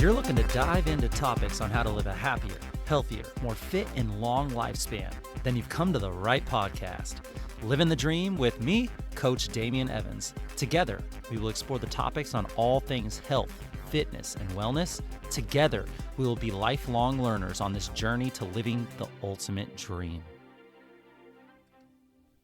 you're looking to dive into topics on how to live a happier, healthier, more fit, and long lifespan, then you've come to the right podcast. Living the Dream with me, Coach Damian Evans. Together, we will explore the topics on all things health, fitness, and wellness. Together, we will be lifelong learners on this journey to living the ultimate dream.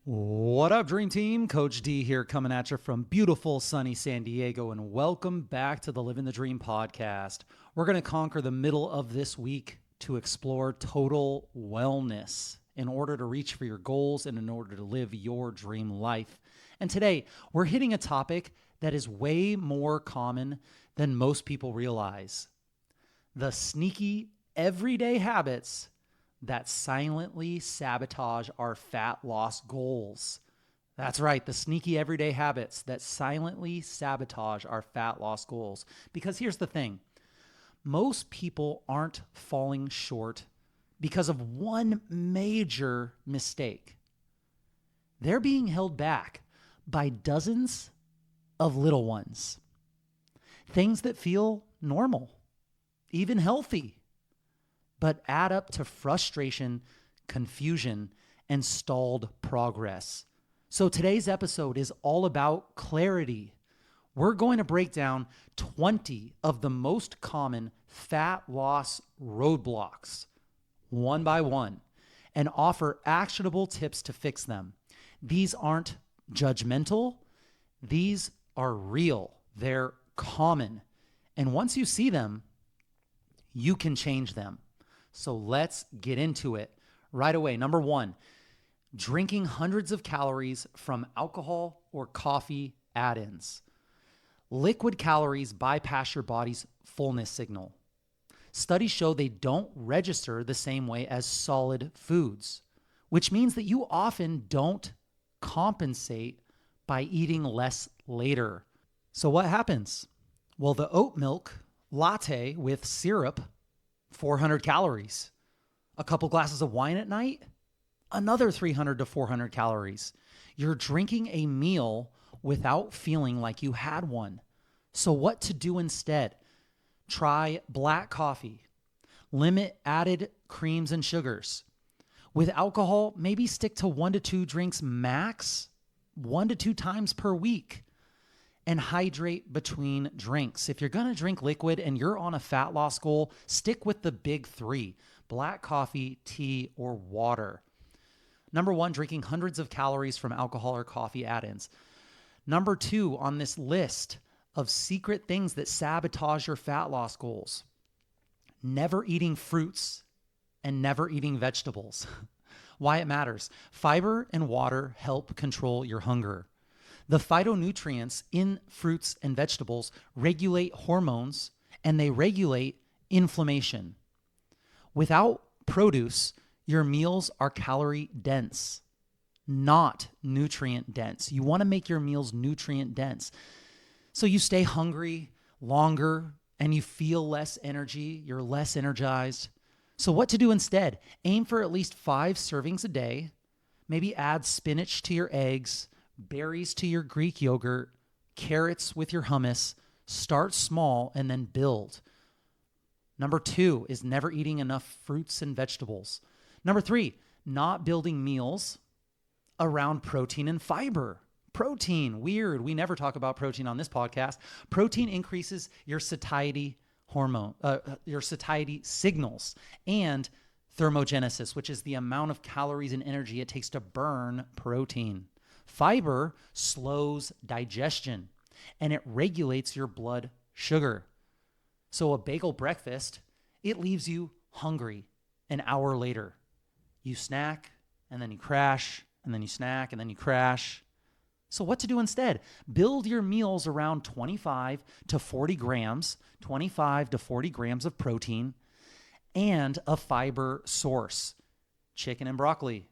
What up, Dream Team? Coach D here, coming at you from beautiful sunny San Diego, and welcome back to the Living the Dream podcast. We're going to conquer the middle of this week to explore total wellness in order to reach for your goals and in order to live your dream life. And today, we're hitting a topic that is way more common than most people realize. The sneaky, everyday habits that silently sabotage our fat loss goals. That's right, the sneaky everyday habits that silently sabotage our fat loss goals. Because here's the thing, most people aren't falling short because of one major mistake. They're being held back by dozens of little ones. Things that feel normal, even healthy, but add up to frustration, confusion, and stalled progress. So today's episode is all about clarity. We're going to break down 20 of the most common fat loss roadblocks, one by one, and offer actionable tips to fix them. These aren't judgmental. These are real. They're common. And once you see them, you can change them. So let's get into it right away. Number one, drinking hundreds of calories from alcohol or coffee add-ins. Liquid calories bypass your body's fullness signal. Studies show they don't register the same way as solid foods, which means that you often don't compensate by eating less later. So what happens? Well, the oat milk latte with syrup, 400 calories. A couple glasses of wine at night, another 300 to 400 calories. You're drinking a meal without feeling like you had one. So what to do instead? Try black coffee. Limit added creams and sugars. With alcohol, maybe stick to 1 to 2 drinks max, 1 to 2 times per week. And hydrate between drinks. If you're going to drink liquid and you're on a fat loss goal, stick with the big 3, black coffee, tea, or water. Number 1, drinking hundreds of calories from alcohol or coffee add-ins. Number 2 on this list of secret things that sabotage your fat loss goals, never eating fruits and never eating vegetables. Why it matters. Fiber and water help control your hunger. The phytonutrients in fruits and vegetables regulate hormones and they regulate inflammation. Without produce, your meals are calorie dense, not nutrient dense. You want to make your meals nutrient dense. So you stay hungry longer and you feel less energy, you're less energized. So what to do instead? Aim for at least 5 servings a day. Maybe add spinach to your eggs, berries to your Greek yogurt, carrots with your hummus. Start small and then build. Number 2 is never eating enough fruits and vegetables. Number 3, not building meals around protein and fiber. Protein, weird. We never talk about protein on this podcast. Protein increases your satiety hormone, your satiety signals, and thermogenesis, which is the amount of calories and energy it takes to burn protein. Fiber slows digestion and it regulates your blood sugar. So a bagel breakfast, it leaves you hungry an hour later. You snack and then you crash and then you snack and then you crash. So what to do instead? Build your meals around 25 to 40 grams of protein and a fiber source. Chicken and broccoli,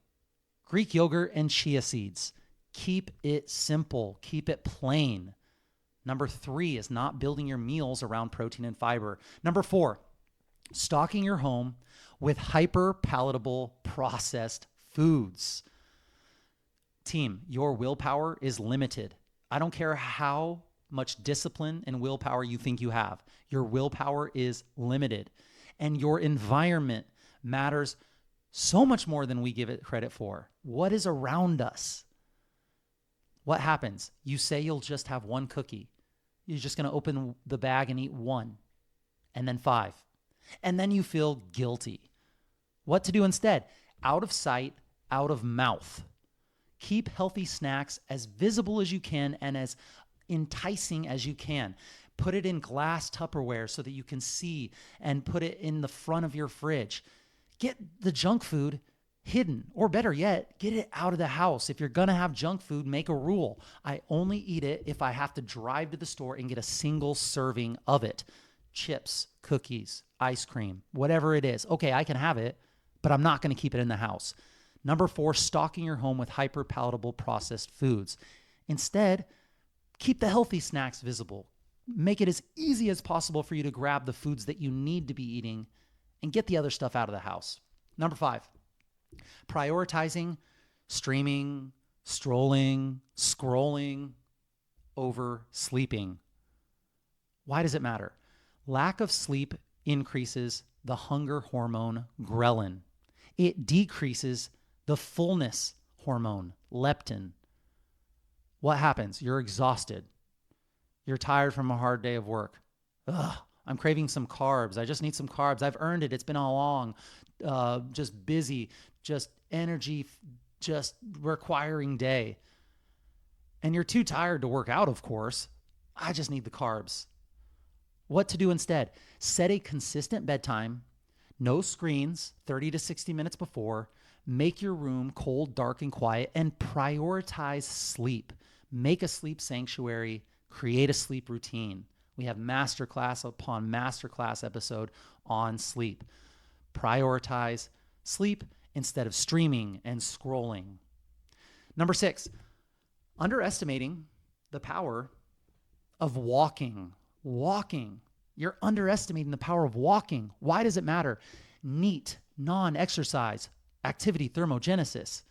Greek yogurt and chia seeds. Keep it simple. Keep it plain. Number 3 is not building your meals around protein and fiber. Number 4, stocking your home with hyper-palatable processed foods. Team, your willpower is limited. I don't care how much discipline and willpower you think you have. Your willpower is limited, and your environment matters so much more than we give it credit for. What is around us? What happens? You say you'll just have one cookie. You're just going to open the bag and eat one, and then 5. And then you feel guilty. What to do instead? Out of sight, out of mouth. Keep healthy snacks as visible as you can and as enticing as you can. Put it in glass Tupperware so that you can see, and put it in the front of your fridge. Get the junk food hidden, or better yet, get it out of the house. If you're going to have junk food, make a rule. I only eat it if I have to drive to the store and get a single serving of it. Chips, cookies, ice cream, whatever it is. Okay, I can have it, but I'm not going to keep it in the house. Number 4, stocking your home with hyper-palatable processed foods. Instead, keep the healthy snacks visible. Make it as easy as possible for you to grab the foods that you need to be eating and get the other stuff out of the house. Number 5, prioritizing streaming, strolling, scrolling over sleeping. Why does it matter? Lack of sleep increases the hunger hormone ghrelin. It decreases the fullness hormone, leptin. What happens? You're exhausted. You're tired from a hard day of work. Ugh, I'm craving some carbs. I just need some carbs. I've earned it. It's been a long, just busy, just energy, just requiring day. And you're too tired to work out, of course. I just need the carbs. What to do instead? Set a consistent bedtime, no screens, 30 to 60 minutes before. Make your room cold, dark, and quiet, and prioritize sleep. Make a sleep sanctuary. Create a sleep routine. We have masterclass upon masterclass episode on sleep. Prioritize sleep instead of streaming and scrolling. Number 6, underestimating the power of walking. Walking. You're underestimating the power of walking. Why does it matter? Neat, non-exercise activity thermogenesis.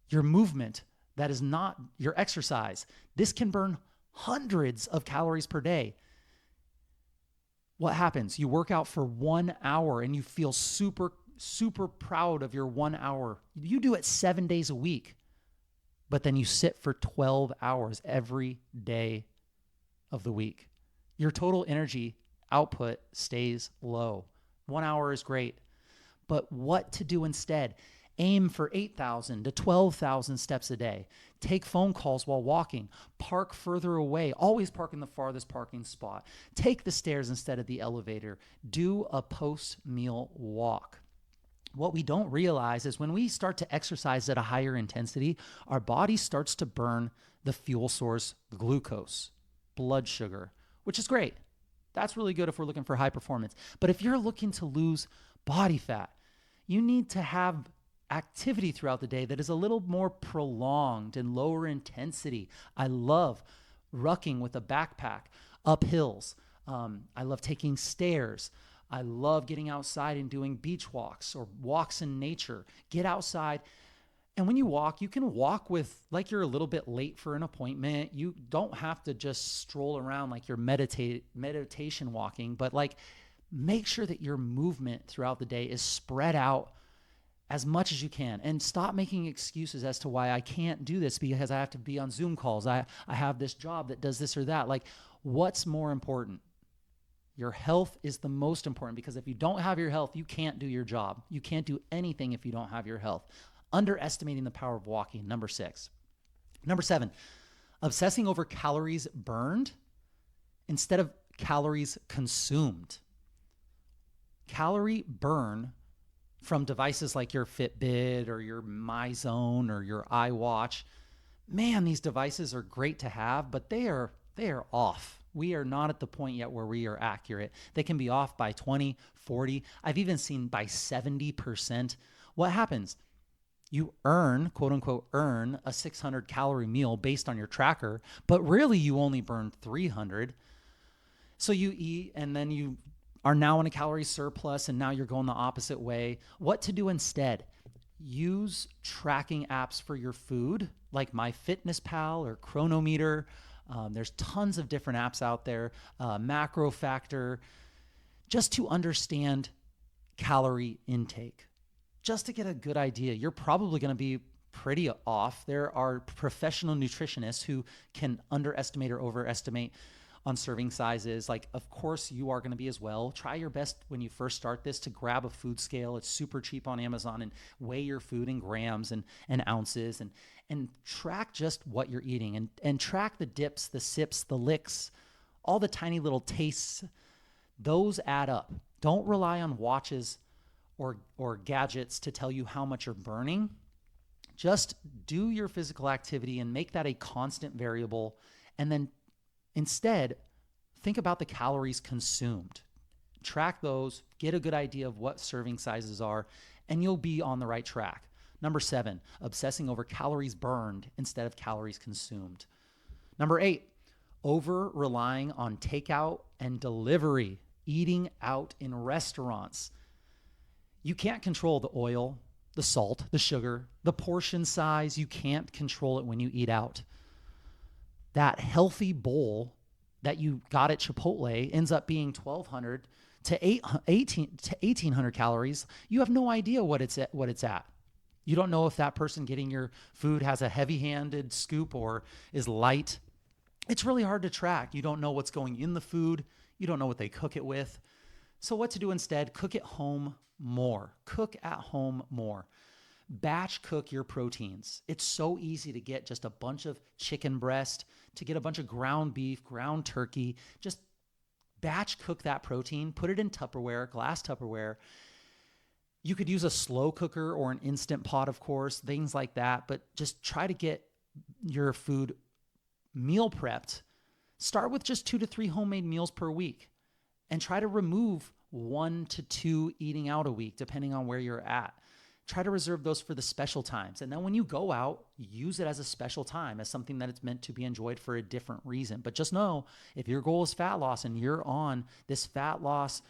Your movement that is not your exercise. This can burn hundreds of calories per day. What happens? You work out for 1 hour and you feel super, super proud of your 1 hour. You do it 7 days a week, but then you sit for 12 hours every day of the week. Your total energy output stays low. 1 hour is great, but what to do instead? Aim for 8,000 to 12,000 steps a day. Take phone calls while walking. Park further away. Always park in the farthest parking spot. Take the stairs instead of the elevator. Do a post-meal walk. What we don't realize is when we start to exercise at a higher intensity, our body starts to burn the fuel source, glucose, blood sugar, which is great. That's really good if we're looking for high performance. But if you're looking to lose body fat, you need to have activity throughout the day that is a little more prolonged and lower intensity. I love rucking with a backpack up hills. I love taking stairs. I love getting outside and doing beach walks or walks in nature. Get outside. And when you walk, you can walk with like you're a little bit late for an appointment. You don't have to just stroll around like you're meditation walking, but like make sure that your movement throughout the day is spread out as much as you can, and stop making excuses as to why I can't do this because I have to be on Zoom calls. I have this job that does this or that. Like, what's more important? Your health is the most important, because if you don't have your health, you can't do your job. You can't do anything if you don't have your health. Underestimating the power of walking, number 6. Number 7, obsessing over calories burned instead of calories consumed. Calorie burn from devices like your Fitbit or your MyZone or your iWatch. Man, these devices are great to have, but they are off. We are not at the point yet where we are accurate. They can be off by 20, 40. I've even seen by 70%. What happens? You earn, quote unquote, earn a 600 calorie meal based on your tracker, but really you only burn 300. So you eat and then you are now in a calorie surplus, and now you're going the opposite way. What to do instead? Use tracking apps for your food like MyFitnessPal or Chronometer. There's tons of different apps out there, Macro Factor, just to understand calorie intake, just to get a good idea. You're probably going to be pretty off. There are professional nutritionists who can underestimate or overestimate on serving sizes. Like, of course, you are going to be as well. Try your best when you first start this to grab a food scale. It's super cheap on Amazon, and weigh your food in grams and ounces, and track just what you're eating, and track the dips, the sips, the licks, all the tiny little tastes. Those add up. Don't rely on watches or gadgets to tell you how much you're burning. Just do your physical activity and make that a constant variable. And then instead, think about the calories consumed. Track those, get a good idea of what serving sizes are, and you'll be on the right track. Number 7, obsessing over calories burned instead of calories consumed. Number 8, over-relying on takeout and delivery, eating out in restaurants. You can't control the oil, the salt, the sugar, the portion size. You can't control it when you eat out. That healthy bowl that you got at Chipotle ends up being 1,200 to 1,800 calories. You have no idea what it's at. You don't know if that person getting your food has a heavy-handed scoop or is light. It's really hard to track. You don't know what's going in the food. You don't know what they cook it with. So what to do instead? Cook at home more. Cook at home more. Batch cook your proteins. It's so easy to get just a bunch of chicken breast, to get a bunch of ground beef, ground turkey. Just batch cook that protein, put it in Tupperware, glass Tupperware. You could use a slow cooker or an Instant Pot, of course, things like that, but just try to get your food meal prepped. Start with just 2 to 3 homemade meals per week, and try to remove 1 to 2 eating out a week, depending on where you're at. Try to reserve those for the special times. And then when you go out, use it as a special time, as something that it's meant to be enjoyed for a different reason. But just know, if your goal is fat loss and you're on this fat loss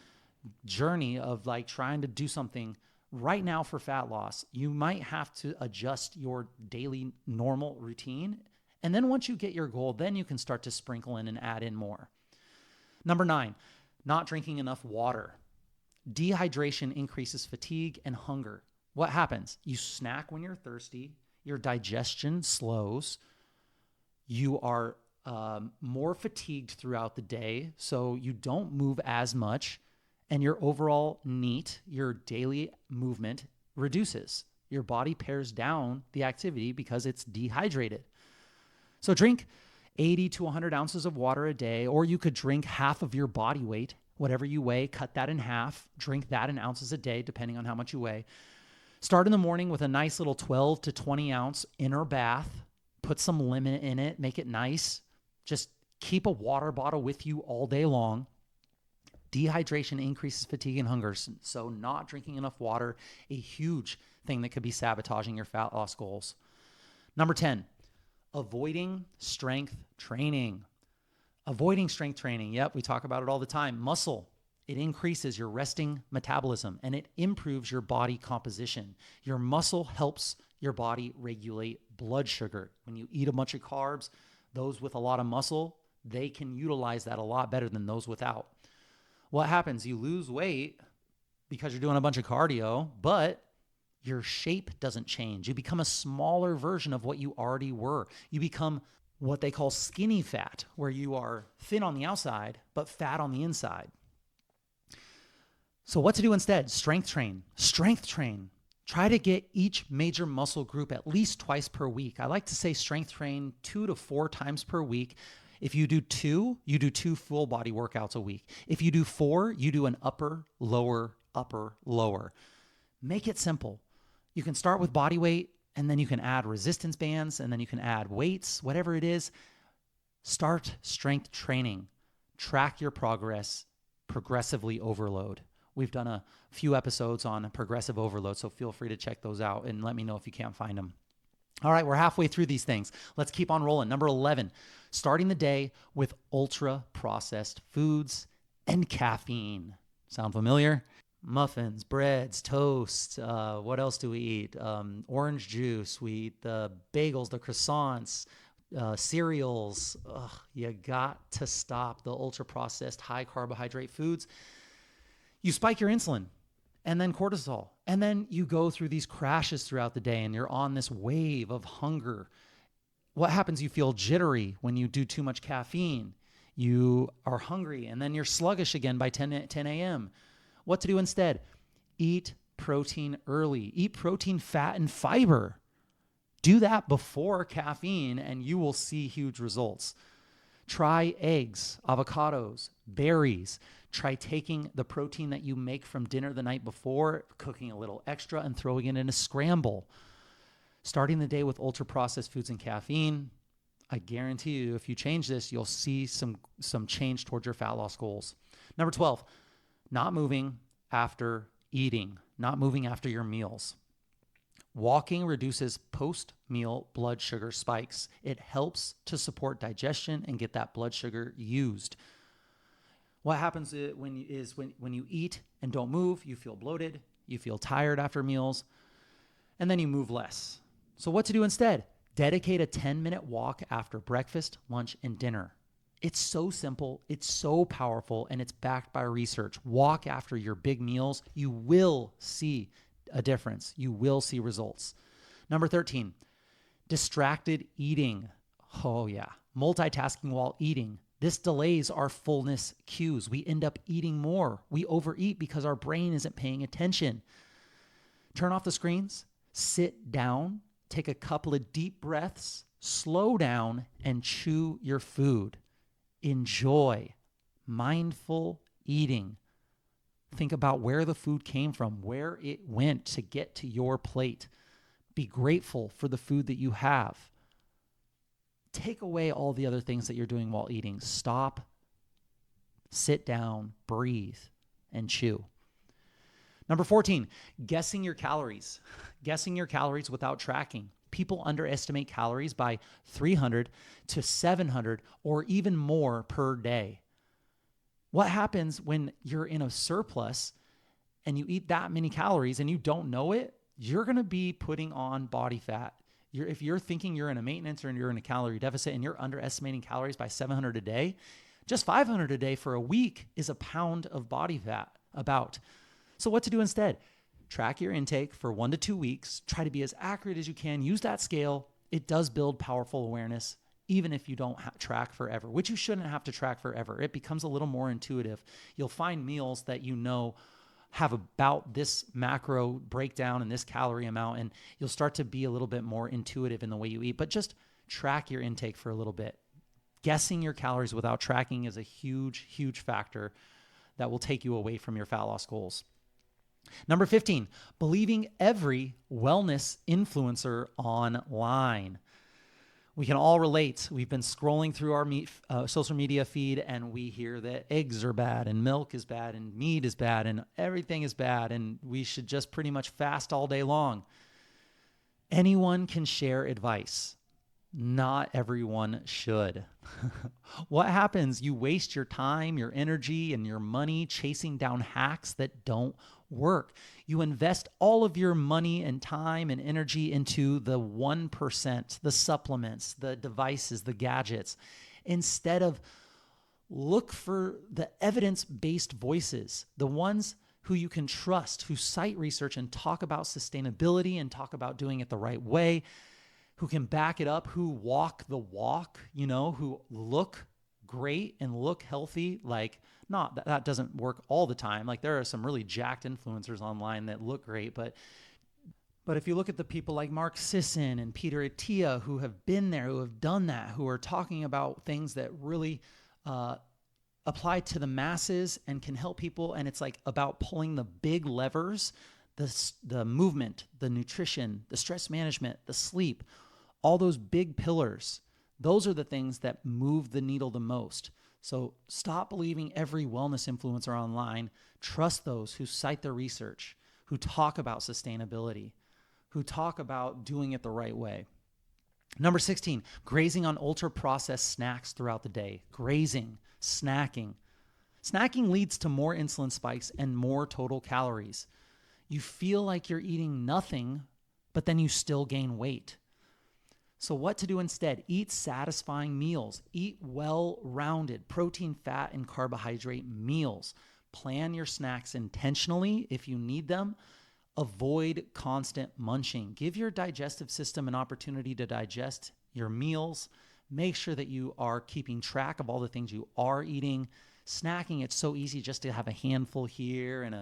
journey of like trying to do something right now for fat loss, you might have to adjust your daily normal routine. And then once you get your goal, then you can start to sprinkle in and add in more. Number 9, not drinking enough water. Dehydration increases fatigue and hunger. What happens? You snack when you're thirsty, your digestion slows, you are more fatigued throughout the day, so you don't move as much, and your overall NEAT, your daily movement, reduces. Your body pares down the activity because it's dehydrated. So drink 80 to 100 ounces of water a day, or you could drink half of your body weight, whatever you weigh, cut that in half, drink that in ounces a day, depending on how much you weigh. Start in the morning with a nice little 12 to 20 ounce inner bath. Put some lemon in it, make it nice. Just keep a water bottle with you all day long. Dehydration increases fatigue and hunger. So not drinking enough water, a huge thing that could be sabotaging your fat loss goals. Number 10, avoiding strength training. Avoiding strength training. Yep, we talk about it all the time. Muscle. It increases your resting metabolism and it improves your body composition. Your muscle helps your body regulate blood sugar. When you eat a bunch of carbs, those with a lot of muscle, they can utilize that a lot better than those without. What happens? You lose weight because you're doing a bunch of cardio, but your shape doesn't change. You become a smaller version of what you already were. You become what they call skinny fat, where you are thin on the outside, but fat on the inside. So what to do instead? Strength train. Strength train. Try to get each major muscle group at least twice per week. I like to say strength train 2 to 4 times per week. If you do 2, you do 2 full body workouts a week. If you do 4, you do an upper, lower, upper, lower. Make it simple. You can start with body weight, and then you can add resistance bands, and then you can add weights, whatever it is. Start strength training. Track your progress. Progressively overload. We've done a few episodes on progressive overload, so feel free to check those out and let me know if you can't find them. All right, we're halfway through these things. Let's keep on rolling. Number 11, starting the day with ultra-processed foods and caffeine. Sound familiar? Muffins, breads, toast. What else do we eat? Orange juice. We eat the bagels, the croissants, cereals. Ugh, you got to stop the ultra processed, high carbohydrate foods. You spike your insulin and then cortisol. And then you go through these crashes throughout the day and you're on this wave of hunger. What happens? You feel jittery when you do too much caffeine. You are hungry and then you're sluggish again by 10 a.m. What to do instead? Eat protein early. Eat protein, fat, and fiber. Do that before caffeine and you will see huge results. Try eggs, avocados, berries. Try taking the protein that you make from dinner the night before, cooking a little extra and throwing it in a scramble. Starting the day with ultra-processed foods and caffeine, I guarantee you if you change this, you'll see some change towards your fat loss goals. Number 12, not moving after eating, not moving after your meals. Walking reduces post-meal blood sugar spikes. It helps to support digestion and get that blood sugar used. What happens when you eat and don't move, you feel bloated, you feel tired after meals, and then you move less. So what to do instead? Dedicate a 10-minute walk after breakfast, lunch, and dinner. It's so simple, it's so powerful, and it's backed by research. Walk after your big meals. You will see a difference. You will see results. Number 13, distracted eating. Oh yeah, multitasking while eating. This delays our fullness cues. We end up eating more. We overeat because our brain isn't paying attention. Turn off the screens, sit down, take a couple of deep breaths, slow down, and chew your food. Enjoy mindful eating. Think about where the food came from, where it went to get to your plate. Be grateful for the food that you have. Take away all the other things that you're doing while eating. Stop, sit down, breathe, and chew. Number 14, guessing your calories. Guessing your calories without tracking. People underestimate calories by 300 to 700 or even more per day. What happens when you're in a surplus and you eat that many calories and you don't know it? You're going to be putting on body fat. If you're thinking you're in a maintenance or you're in a calorie deficit and you're underestimating calories by 700 a day, just 500 a day for a week is a pound of body fat about. So what to do instead? Track your intake for 1 to 2 weeks. Try to be as accurate as you can. Use that scale. It does build powerful awareness, even if you don't track forever, which you shouldn't have to track forever. It becomes a little more intuitive. You'll find meals that you know have about this macro breakdown and this calorie amount, and you'll start to be a little bit more intuitive in the way you eat. But just track your intake for a little bit. Guessing your calories without tracking is a huge, huge factor that will take you away from your fat loss goals. Number 15, believing every wellness influencer online. We can all relate. We've been scrolling through our social media feed and we hear that eggs are bad and milk is bad and meat is bad and everything is bad and we should just pretty much fast all day long. Anyone can share advice. Not everyone should. What happens? You waste your time, your energy, and your money chasing down hacks that don't work. You invest all of your money and time and energy into the 1%, the supplements, the devices, the gadgets, instead of look for the evidence-based voices, the ones who you can trust, who cite research and talk about sustainability and talk about doing it the right way, who can back it up, who walk the walk, who look great and look healthy. Like, not that doesn't work all the time. Like, there are some really jacked influencers online that look great, but if you look at the people like Mark Sisson and Peter Attia who have been there, who have done that, who are talking about things that really apply to the masses and can help people, and it's like about pulling the big levers, the movement, the nutrition, the stress management, the sleep, all those big pillars. Those are the things that move the needle the most. So stop believing every wellness influencer online. Trust those who cite their research, who talk about sustainability, who talk about doing it the right way. Number 16, grazing on ultra-processed snacks throughout the day. Grazing, snacking. Snacking leads to more insulin spikes and more total calories. You feel like you're eating nothing, but then you still gain weight. So what to do instead? Eat satisfying meals. Eat well-rounded protein, fat, and carbohydrate meals. Plan your snacks intentionally if you need them. Avoid constant munching. Give your digestive system an opportunity to digest your meals. Make sure that you are keeping track of all the things you are eating. Snacking, it's so easy just to have a handful here and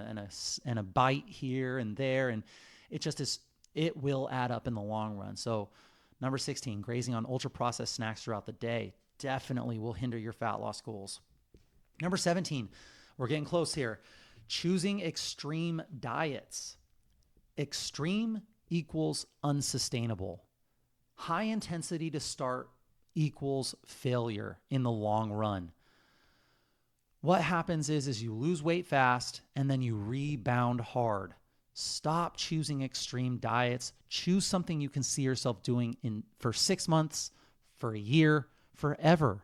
a bite here and there, and it just is. It will add up in the long run. So, number 16, grazing on ultra-processed snacks throughout the day definitely will hinder your fat loss goals. Number 17, we're getting close here. Choosing extreme diets. Extreme equals unsustainable. High intensity to start equals failure in the long run. What happens is you lose weight fast and then you rebound hard. Stop choosing extreme diets. Choose something you can see yourself doing for 6 months, for a year, forever.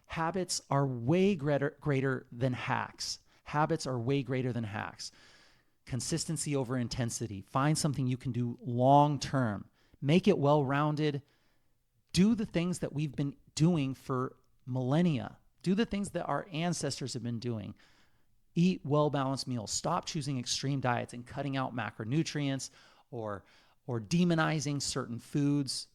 Habits are way greater than hacks. Habits are way greater than hacks. Consistency over intensity. Find something you can do long term. Make it well-rounded. Do the things that we've been doing for millennia. Do the things that our ancestors have been doing. Eat well-balanced meals. Stop choosing extreme diets and cutting out macronutrients or demonizing certain foods.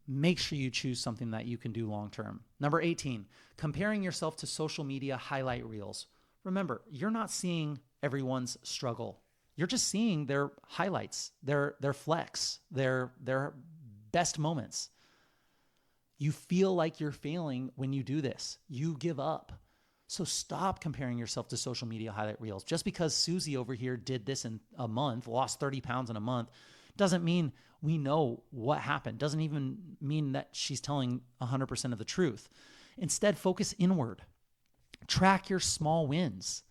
Make sure you choose something that you can do long-term. Number 18, comparing yourself to social media highlight reels. Remember, you're not seeing everyone's struggle. You're just seeing their highlights, their flex, their best moments. You feel like you're failing when you do this. You give up. So stop comparing yourself to social media highlight reels. Just because Susie over here did this in a month, lost 30 pounds in a month, doesn't mean we know what happened. Doesn't even mean that she's telling 100% of the truth. Instead, focus inward. Track your small wins.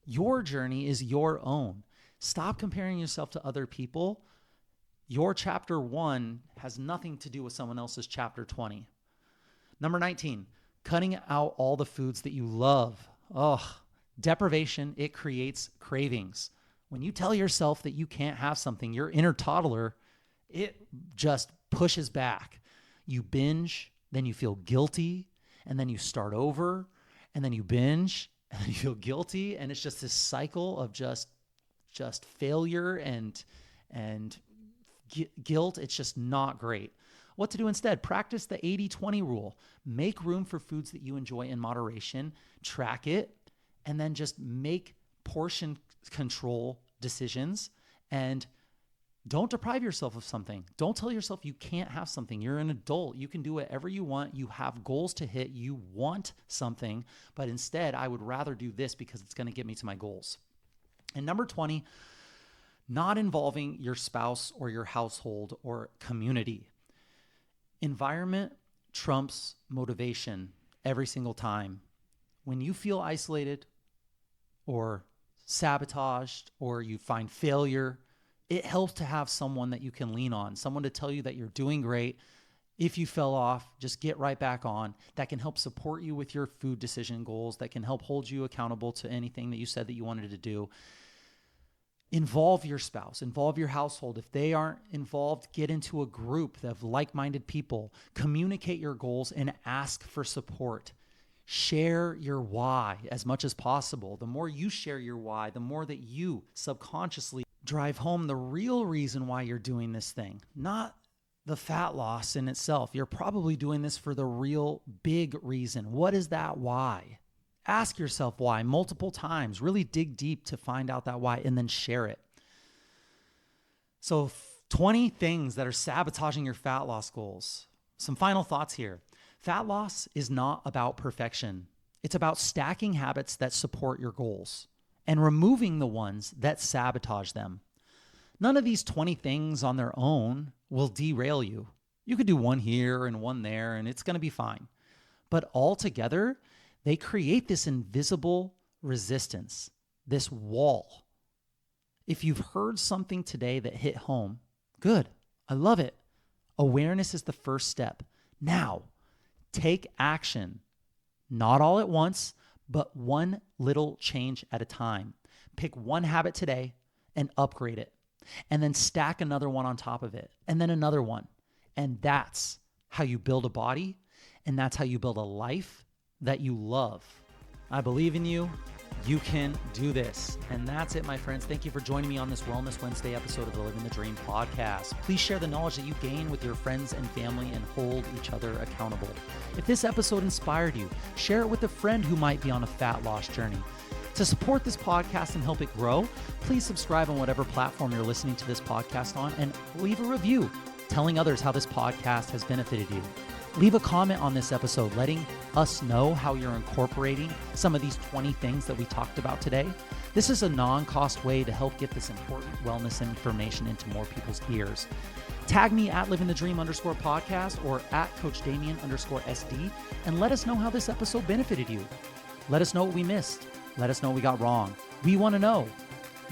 Your journey is your own. Stop comparing yourself to other people. Your chapter 1 has nothing to do with someone else's chapter 20. Number 19, cutting out all the foods that you love. Deprivation, it creates cravings. When you tell yourself that you can't have something, your inner toddler, it just pushes back. You binge, then you feel guilty, and then you start over, and then you binge, and then you feel guilty, and it's just this cycle of just failure and guilt. It's just not great. What to do instead? Practice the 80-20 rule. Make room for foods that you enjoy in moderation, track it, and then just make portion control decisions, and don't deprive yourself of something. Don't tell yourself you can't have something. You're an adult. You can do whatever you want. You have goals to hit. You want something, but instead, I would rather do this because it's going to get me to my goals. And number 20, not involving your spouse or your household or community. Environment trumps motivation every single time. When you feel isolated or sabotaged or you find failure, it helps to have someone that you can lean on, someone to tell you that you're doing great. If you fell off, just get right back on. That can help support you with your food decision goals, that can help hold you accountable to anything that you said that you wanted to do. Involve your spouse, involve your household. If they aren't involved, get into a group of like-minded people. Communicate your goals and ask for support. Share your why as much as possible. The more you share your why, the more that you subconsciously drive home the real reason why you're doing this thing, not the fat loss in itself. You're probably doing this for the real big reason. What is that why? Ask yourself why multiple times. Really dig deep to find out that why and then share it. So 20 things that are sabotaging your fat loss goals. Some final thoughts here. Fat loss is not about perfection. It's about stacking habits that support your goals and removing the ones that sabotage them. None of these 20 things on their own will derail you. You could do one here and one there, and it's going to be fine. But all together, they create this invisible resistance, this wall. If you've heard something today that hit home, good. I love it. Awareness is the first step. Now, take action. Not all at once, but one little change at a time. Pick one habit today and upgrade it. And then stack another one on top of it. And then another one. And that's how you build a body, and that's how you build a life that you love. I believe in you. You can do this. And that's it, my friends. Thank you for joining me on this Wellness Wednesday episode of the Living the Dream podcast. Please share the knowledge that you gain with your friends and family and hold each other accountable. If this episode inspired you, share it with a friend who might be on a fat loss journey. To support this podcast and help it grow, please subscribe on whatever platform you're listening to this podcast on and leave a review telling others how this podcast has benefited you. Leave a comment on this episode letting us know how you're incorporating some of these 20 things that we talked about today. This is a non-cost way to help get this important wellness information into more people's ears. Tag me at livingthedream_podcast or at Coach Damien_SD and let us know how this episode benefited you. Let us know what we missed. Let us know what we got wrong. We want to know.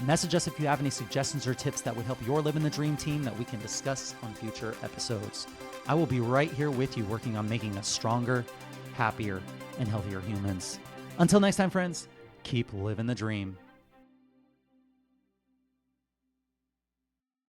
Message us if you have any suggestions or tips that would help your Living the Dream team that we can discuss on future episodes. I will be right here with you working on making us stronger, happier, and healthier humans. Until next time, friends, keep living the dream.